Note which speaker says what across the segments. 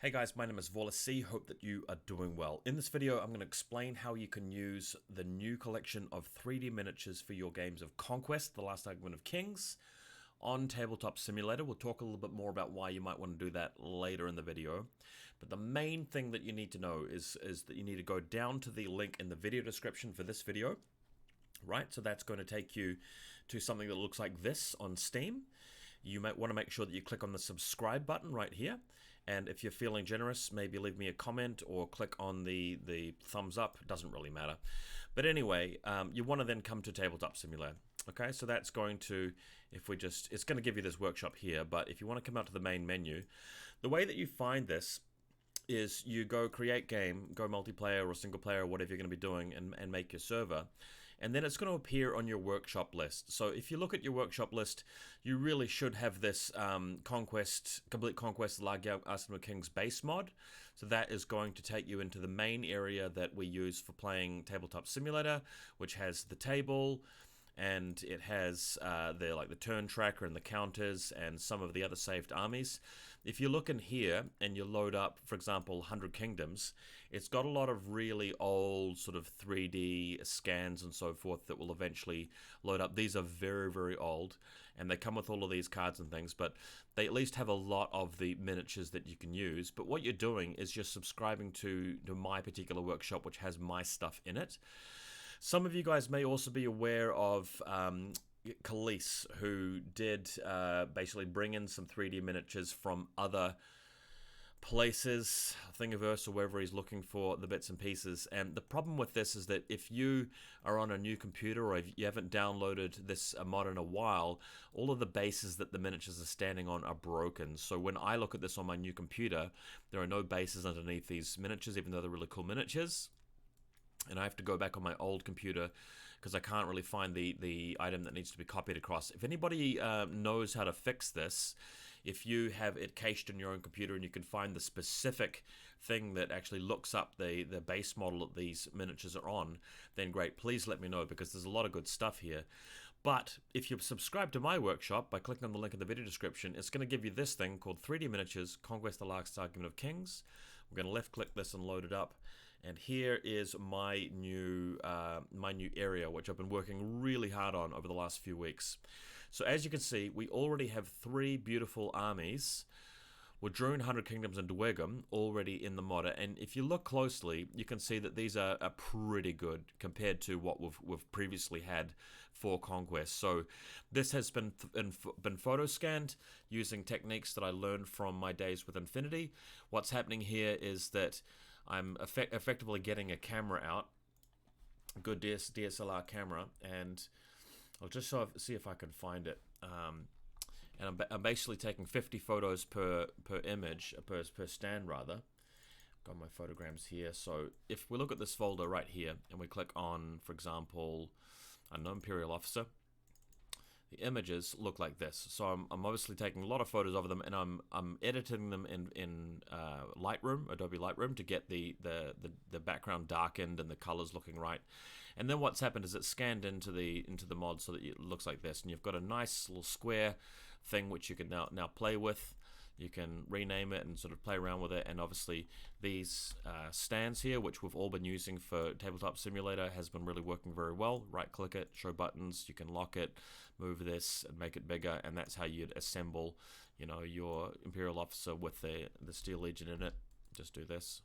Speaker 1: Hey guys, my name is VaulSC, hope that you are doing well. In this video, I'm going to explain how you can use the new collection of 3D miniatures for your games of Conquest, The Last Argument of Kings, on Tabletop Simulator. We'll talk a little bit more about why you might want to do that later in the video. But the main thing that you need to know is that you need to go down to the link in the video description for this video. Right, so that's going to take you to something that looks like this on Steam. You might want to make sure that you click on the subscribe button right here, and if you're feeling generous, maybe leave me a comment or click on the thumbs up. It doesn't really matter. But anyway, you want to then come to Tabletop Simulator. Okay, so that's going to, it's going to give you this workshop here, but if you want to come out to the main menu, the way that you find this is you go create game, go multiplayer or single player or whatever you're going to be doing, and make your server, and then it's going to appear on your workshop list. So if you look at your workshop list, you really should have this complete Conquest Argument of Kings base mod. So that is going to take you into the main area that we use for playing Tabletop Simulator, which has the table, and it has the turn tracker and the counters and some of the other saved armies. If you look in here and you load up, for example, 100 Kingdoms, it's got a lot of really old sort of 3D scans and so forth that will eventually load up. These are very, very old, and they come with all of these cards and things, but they at least have a lot of the miniatures that you can use. But what you're doing is you're subscribing to my particular workshop, which has my stuff in it. Some of you guys may also be aware of Khalees, who did basically bring in some 3D miniatures from other places, Thingiverse or wherever he's looking for the bits and pieces. And the problem with this is that if you are on a new computer or if you haven't downloaded this mod in a while, all of the bases that the miniatures are standing on are broken. So when I look at this on my new computer, there are no bases underneath these miniatures, even though they're really cool miniatures. And I have to go back on my old computer because I can't really find the item that needs to be copied across. If anybody knows how to fix this, if you have it cached in your own computer and you can find the specific thing that actually looks up the base model that these miniatures are on, then great, please let me know, because there's a lot of good stuff here. But if you subscribe to my workshop by clicking on the link in the video description, it's going to give you this thing called 3D Miniatures, Conquest the Last Argument of Kings. We're going to left click this and load it up. And here is my new area, which I've been working really hard on over the last few weeks. So as you can see, we already have 3 beautiful armies with Druin, 100 Kingdoms, and Dwegum already in the modder. And if you look closely, you can see that these are pretty good compared to what we've previously had for Conquest. So this has been photo scanned using techniques that I learned from my days with Infinity. What's happening here is that I'm effectively getting a camera out, a good DSLR camera, and I'll just see if I can find it. And I'm basically taking 50 photos per image, per stand rather. Got my photograms here. So if we look at this folder right here and we click on, for example, I know Imperial Officer, the images look like this. So I'm obviously taking a lot of photos of them, and I'm editing them in Lightroom, Adobe Lightroom, to get the background darkened and the colors looking right. And then what's happened is it's scanned into the mod so that it looks like this, and you've got a nice little square thing which you can now play with. You can rename it and sort of play around with it, and obviously these stands here, which we've all been using for Tabletop Simulator, has been really working very well. Right click it, show buttons, you can lock it, move this and make it bigger, and that's how you'd assemble, you know, your Imperial Officer with the Steel Legion in it. Just do this.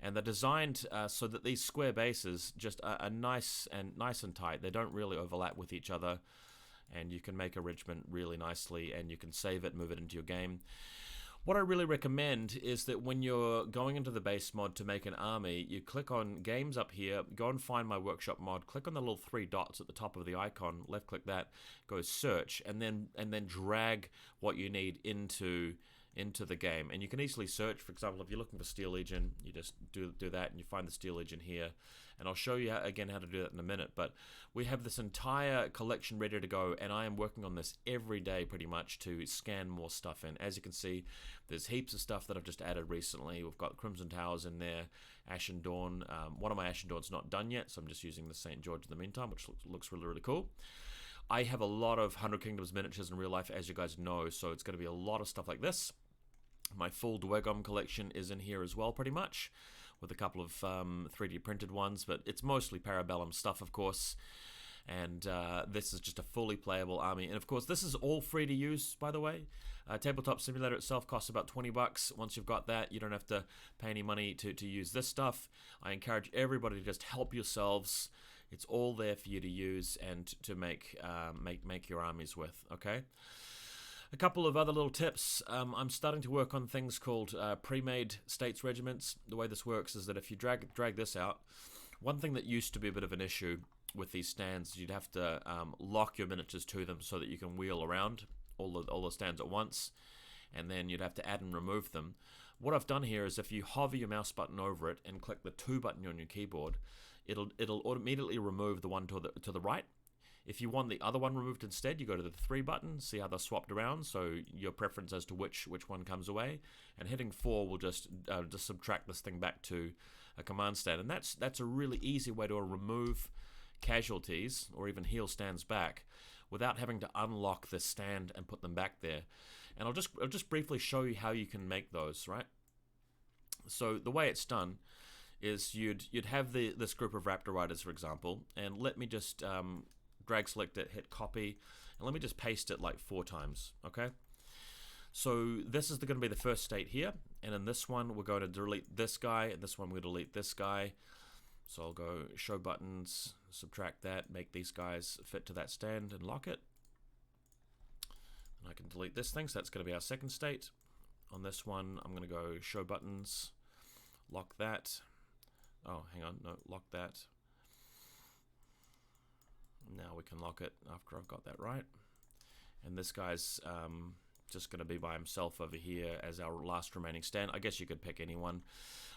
Speaker 1: And they're designed so that these square bases just are nice and tight. They don't really overlap with each other, and you can make a regiment really nicely, and you can save it, move it into your game. What I really recommend is that when you're going into the base mod to make an army, you click on Games up here, go and find my workshop mod, click on the little 3 dots at the top of the icon, left click that, go search, and then drag what you need into the game. And you can easily search. For example, if you're looking for Steel Legion, you just do that, and you find the Steel Legion here. And I'll show you again how to do that in a minute. But we have this entire collection ready to go, and I am working on this every day pretty much to scan more stuff in. As you can see, there's heaps of stuff that I've just added recently. We've got Crimson Towers in there, Ashen Dawn. One of my Ashen Dawn's not done yet, so I'm just using the St. George in the meantime, which looks really, really cool. I have a lot of 100 Kingdoms miniatures in real life, as you guys know, so it's going to be a lot of stuff like this. My full Dwegom collection is in here as well, pretty much, with a couple of 3D printed ones, but it's mostly Parabellum stuff, of course. And this is just a fully playable army. And of course, this is all free to use, by the way. Tabletop Simulator itself costs about 20 bucks. Once you've got that, you don't have to pay any money to use this stuff. I encourage everybody to just help yourselves. It's all there for you to use and to make your armies with, okay? A couple of other little tips. I'm starting to work on things called pre-made states regiments. The way this works is that if you drag this out, one thing that used to be a bit of an issue with these stands, you'd have to lock your miniatures to them so that you can wheel around all the stands at once, and then you'd have to add and remove them. What I've done here is if you hover your mouse button over it and click the 2 button on your keyboard, it'll immediately remove the one to the right. If you want the other one removed instead, you go to the 3 button, see how they're swapped around, so your preference as to which one comes away, and hitting 4 will just subtract this thing back to a command stand, and that's a really easy way to remove casualties or even heal stands back without having to unlock this stand and put them back there. And I'll just briefly show you how you can make those, right? So the way it's done is you'd have this group of Raptor Riders, for example, and let me just drag select it, hit copy, and let me just paste it like 4 times, okay? So this is going to be the first state here, and in this one we're going to delete this guy, and this one we're going to delete this guy. So I'll go show buttons, subtract that, make these guys fit to that stand and lock it. And I can delete this thing, so that's going to be our second state. On this one, I'm going to go show buttons, lock that. Oh, hang on, no, lock that. Now we can lock it after I've got that right. And this guy's just going to be by himself over here as our last remaining stand. I guess you could pick anyone.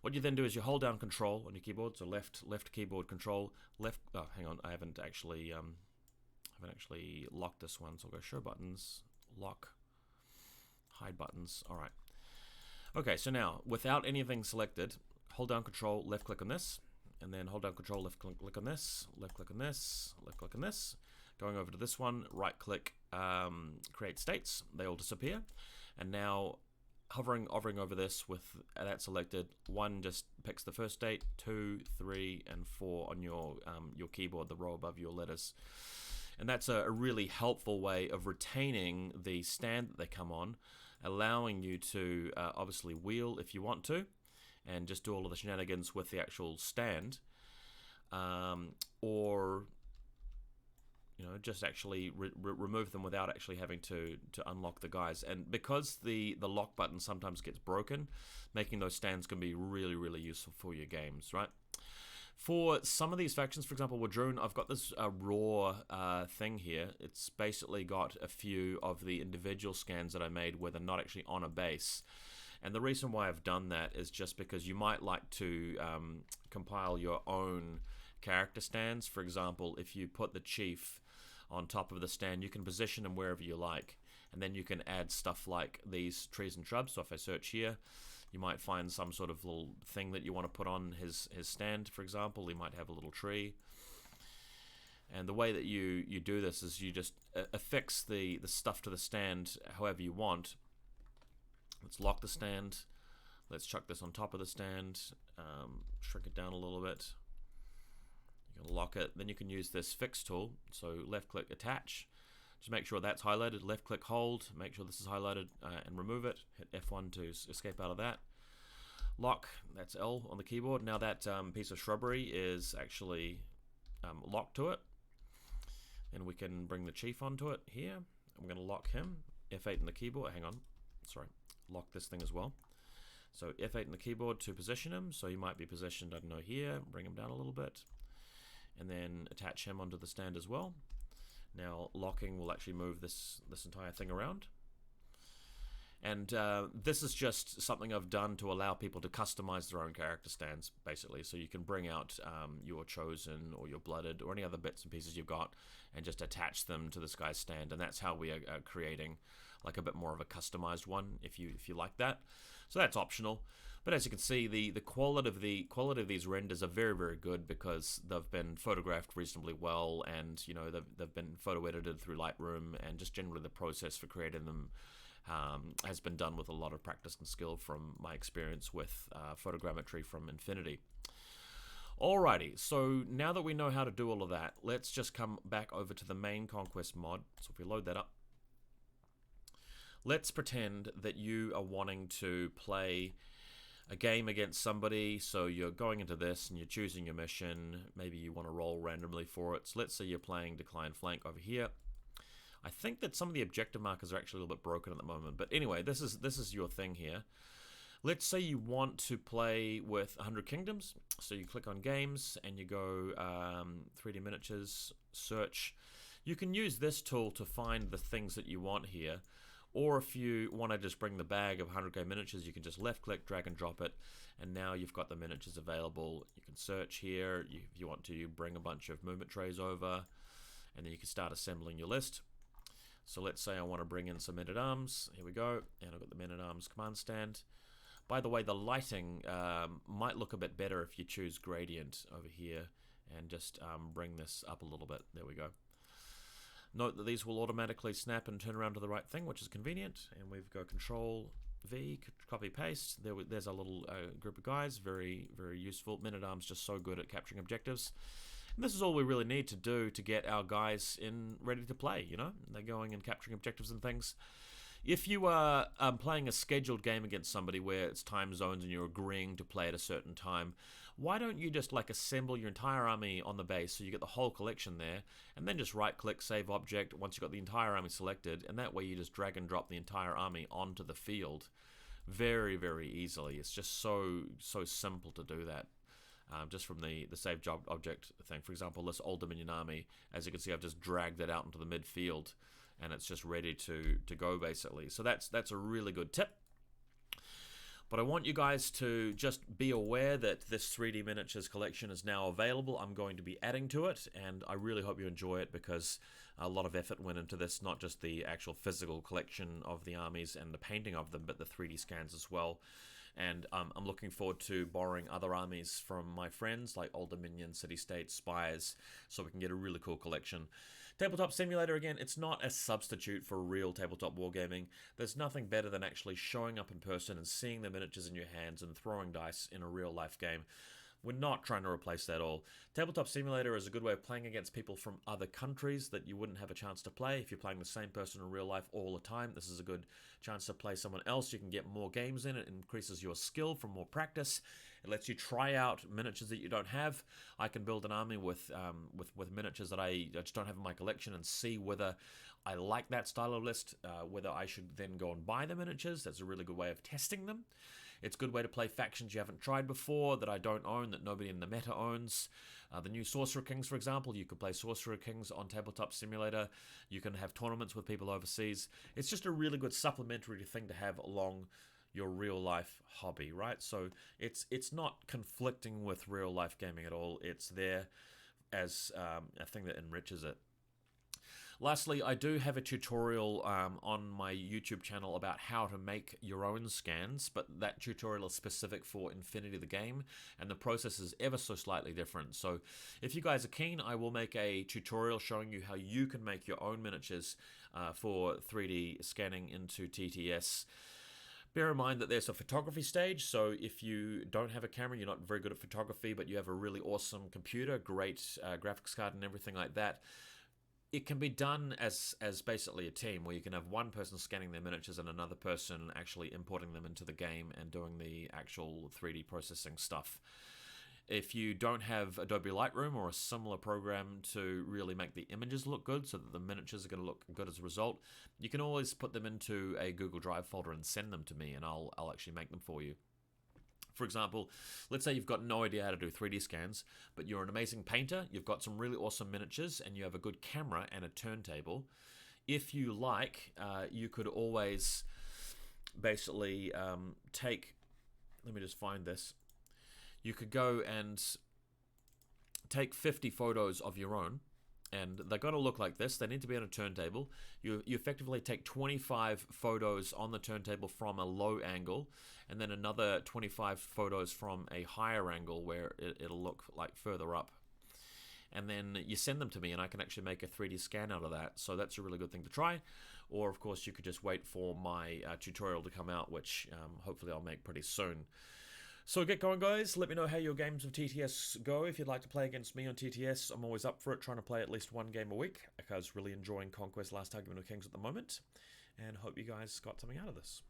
Speaker 1: What you then do is you hold down Control on your keyboard, so left keyboard Control, left. Oh, hang on, I haven't actually locked this one. So I'll go Show Buttons, Lock, Hide Buttons. All right. Okay, so now without anything selected, hold down Control, left click on this, and then hold down Control, left click on this, left click on this, left click on this. Going over to this one, right click, create states. They all disappear, and now hovering over this with that selected, 1 just picks the first state, 2, 3, and 4 on your keyboard, the row above your letters. And that's a really helpful way of retaining the stand that they come on, allowing you to obviously wheel if you want to, and just do all of the shenanigans with the actual stand, or just actually remove them without actually having to unlock the guys. And because the lock button sometimes gets broken, making those stands can be really, really useful for your games, right? For some of these factions, for example, Wadroon, I've got this raw thing here. It's basically got a few of the individual scans that I made where they're not actually on a base. And the reason why I've done that is just because you might like to compile your own character stands. For example, if you put the chief on top of the stand, you can position them wherever you like, and then you can add stuff like these trees and shrubs. So if I search here, you might find some sort of little thing that you want to put on his stand. For example, he might have a little tree, and the way that you do this is you just affix the stuff to the stand however you want. Let's lock the stand. Let's chuck this on top of the stand, shrink it down a little bit. You can lock it. Then you can use this fix tool. So left click attach. Just make sure that's highlighted. Left click hold. Make sure this is highlighted and remove it. Hit F1 to escape out of that. Lock. That's L on the keyboard. Now that piece of shrubbery is actually locked to it. And we can bring the chief onto it here. I'm going to lock him. F8 on the keyboard. Hang on. Sorry. Lock this thing as well. So F8 on the keyboard to position him. So he might be positioned, I don't know, here. Bring him down a little bit. And then attach him onto the stand as well. Now locking will actually move this entire thing around. And this is just something I've done to allow people to customize their own character stands, basically. So you can bring out your chosen or your blooded or any other bits and pieces you've got and just attach them to this guy's stand. And that's how we are creating like a bit more of a customized one if you like that. So that's optional. But as you can see, the quality of these renders are very, very good because they've been photographed reasonably well, and they've been photo edited through Lightroom, and just generally the process for creating them has been done with a lot of practice and skill from my experience with photogrammetry from Infinity. Alrighty, so now that we know how to do all of that, let's just come back over to the main Conquest mod. So if we load that up, let's pretend that you are wanting to play a game against somebody. So you're going into this and you're choosing your mission. Maybe you want to roll randomly for it. So let's say you're playing Decline Flank over here. I think that some of the objective markers are actually a little bit broken at the moment. But anyway, this is your thing here. Let's say you want to play with 100 Kingdoms. So you click on Games and you go 3D Miniatures, Search. You can use this tool to find the things that you want here. Or if you want to just bring the bag of 100K miniatures, you can just left click, drag and drop it, and now you've got the miniatures available. You can search here. If you want to bring a bunch of movement trays over, and then you can start assembling your list. So let's say I want to bring in some men-at-arms. Here we go, and I've got the men-at-arms command stand. By the way, the lighting might look a bit better if you choose gradient over here and just bring this up a little bit. There we go. Note that these will automatically snap and turn around to the right thing, which is convenient. And we've got Control V, copy paste. There's our little group of guys, very, very useful. Men-at-arms just so good at capturing objectives. And this is all we really need to do to get our guys in ready to play, you know? They're going and capturing objectives and things. If you are playing a scheduled game against somebody where it's time zones and you're agreeing to play at a certain time, why don't you just like assemble your entire army on the base so you get the whole collection there, and then just right click save object once you've got the entire army selected, and that way you just drag and drop the entire army onto the field very, very easily. It's just so simple to do that. Just from the save job object thing. For example, this Old Dominion army, as you can see, I've just dragged it out into the midfield, and it's just ready to go basically. So that's a really good tip. But I want you guys to just be aware that this 3D Miniatures collection is now available. I'm going to be adding to it, and I really hope you enjoy it because a lot of effort went into this, not just the actual physical collection of the armies and the painting of them, but the 3D scans as well. And I'm looking forward to borrowing other armies from my friends like Old Dominion, City-State, Spires, so we can get a really cool collection. Tabletop Simulator, again, it's not a substitute for real tabletop wargaming. There's nothing better than actually showing up in person and seeing the miniatures in your hands and throwing dice in a real-life game. We're not trying to replace that at all. Tabletop Simulator is a good way of playing against people from other countries that you wouldn't have a chance to play. If you're playing the same person in real life all the time, this is a good chance to play someone else. You can get more games in. It increases your skill from more practice. It lets you try out miniatures that you don't have. I can build an army with miniatures that I just don't have in my collection and see whether I like that style of list, whether I should then go and buy the miniatures. That's a really good way of testing them. It's a good way to play factions you haven't tried before, that I don't own, that nobody in the meta owns. The new Sorcerer Kings, for example, you could play Sorcerer Kings on Tabletop Simulator. You can have tournaments with people overseas. It's just a really good supplementary thing to have along your real life hobby, right? So it's not conflicting with real life gaming at all. It's there as a thing that enriches it. Lastly, I do have a tutorial on my YouTube channel about how to make your own scans, but that tutorial is specific for Infinity the game, and the process is ever so slightly different. So if you guys are keen, I will make a tutorial showing you how you can make your own miniatures for 3D scanning into TTS. Bear in mind that there's a photography stage, so if you don't have a camera, you're not very good at photography, but you have a really awesome computer, great graphics card and everything like that, it can be done as basically a team where you can have one person scanning their miniatures and another person actually importing them into the game and doing the actual 3D processing stuff. If you don't have Adobe Lightroom or a similar program to really make the images look good so that the miniatures are going to look good as a result, you can always put them into a Google Drive folder and send them to me, and I'll actually make them for you. For example, let's say you've got no idea how to do 3D scans, but you're an amazing painter, you've got some really awesome miniatures, and you have a good camera and a turntable. If you like, you could always basically take, let me just find this, you could go and take 50 photos of your own, and they're going to look like this. They need to be on a turntable. You effectively take 25 photos on the turntable from a low angle, and then another 25 photos from a higher angle where it'll look like further up. And then you send them to me, and I can actually make a 3D scan out of that. So that's a really good thing to try. or of course you could just wait for my tutorial to come out, which hopefully I'll make pretty soon. So get going, guys. Let me know how your games of TTS go. If you'd like to play against me on TTS, I'm always up for it, trying to play at least one game a week. I was really enjoying Conquest Last Argument of Kings at the moment, and hope you guys got something out of this.